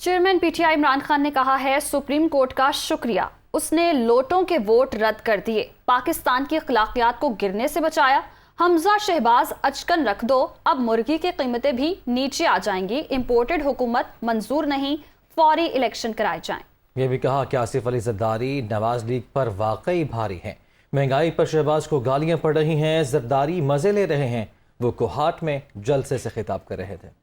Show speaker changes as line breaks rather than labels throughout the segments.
Chairman PTI Imran Khan ने कहा है सुप्रीम कोर्ट का शुक्रिया, उसने लोटों के वोट रद्द कर दिए, पाकिस्तान की अखलाकियात को गिरने से बचाया। हमजा शहबाज अचकन रख दो, अब मुर्गी की कीमतें भी नीचे आ जाएंगी। इंपोर्टेड हुकूमत मंजूर नहीं, फौरी इलेक्शन कराए जाएं।
ये भी कहा कि आसिफ अली जरदारी नवाज लीग पर वाकई भारी हैं। महंगाई पर शहबाज को गालियां पड़ रही हैं, जरदारी मजे ले रहे हैं। वो कोहाट में जलसे से खिताब कर रहे थे।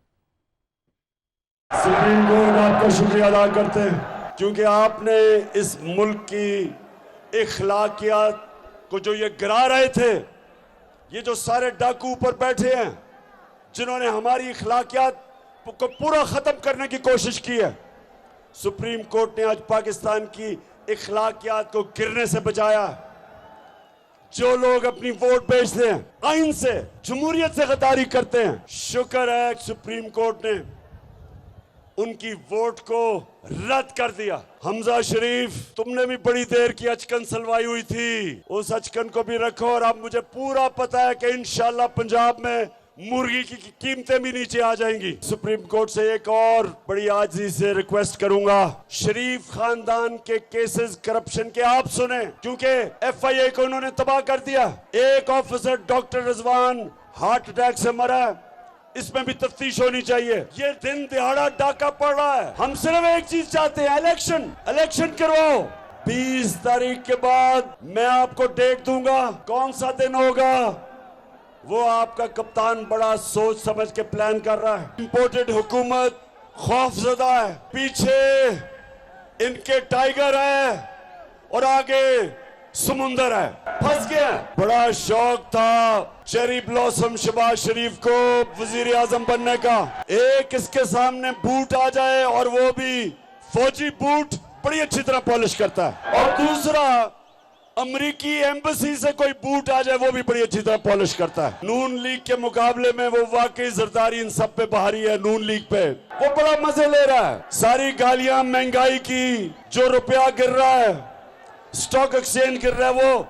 सुप्रीम कोर्ट आपका शुक्रिया अदा करते हैं क्योंकि आपने इस मुल्क की इखलाकियात को जो ये गिरा रहे थे, ये जो सारे डाकू ऊपर बैठे हैं जिन्होंने हमारी इखलाकियात को पूरा ख़त्म करने की कोशिश की है, सुप्रीम कोर्ट ने आज पाकिस्तान की इखलाकियात को गिरने से बचाया। जो लोग अपनी वोट बेचते हैं, आइन से, जमहूरियत से गद्दारी करते हैं, शुक्र है सुप्रीम कोर्ट ने उनकी वोट को रद्द कर दिया। हमजा शरीफ, तुमने भी बड़ी देर की अचकन सलवाई हुई थी, उस अचकन को भी रखो। और अब मुझे पूरा पता है कि इंशाल्लाह पंजाब में मुर्गी की कीमतें भी नीचे आ जाएंगी। सुप्रीम कोर्ट से एक और बड़ी आजिज़ी से रिक्वेस्ट करूंगा, शरीफ खानदान के केसेस करप्शन के आप सुने, क्योंकि FIA को उन्होंने तबाह कर दिया। एक officer doctor Rizwan heart attack से मरा, इसमें भी तफ्तीश होनी चाहिए। ये दिन दिहाड़ा डाका पड़ रहा है। हम सिर्फ एक चीज चाहते हैं, इलेक्शन करवाओ। 20 तारीख के बाद मैं आपको डेट दूंगा, कौन सा दिन होगा वो आपका कप्तान बड़ा सोच समझ के प्लान कर रहा है। इंपोर्टेड हुकूमत खौफजदा है, पीछे इनके टाइगर है और आगे समुंदर है, फंस गया। बड़ा शौक था चेरी ब्लॉसम शहबाज शरीफ को वजीर आजम बनने का। एक इसके सामने बूट आ जाए और वो भी फौजी बूट बड़ी अच्छी तरह पॉलिश करता है, और दूसरा अमेरिकी एम्बेसी से कोई बूट आ जाए वो भी बड़ी अच्छी तरह पॉलिश करता है। नून लीग के मुकाबले में वो वाकई जरदारी इन सब पे भारी है। नून लीग पे वो बड़ा मजे ले रहा है। सारी गालियां महंगाई की, जो रुपया गिर रहा है, स्टॉक एक्सचेंज गिर रहा है, वो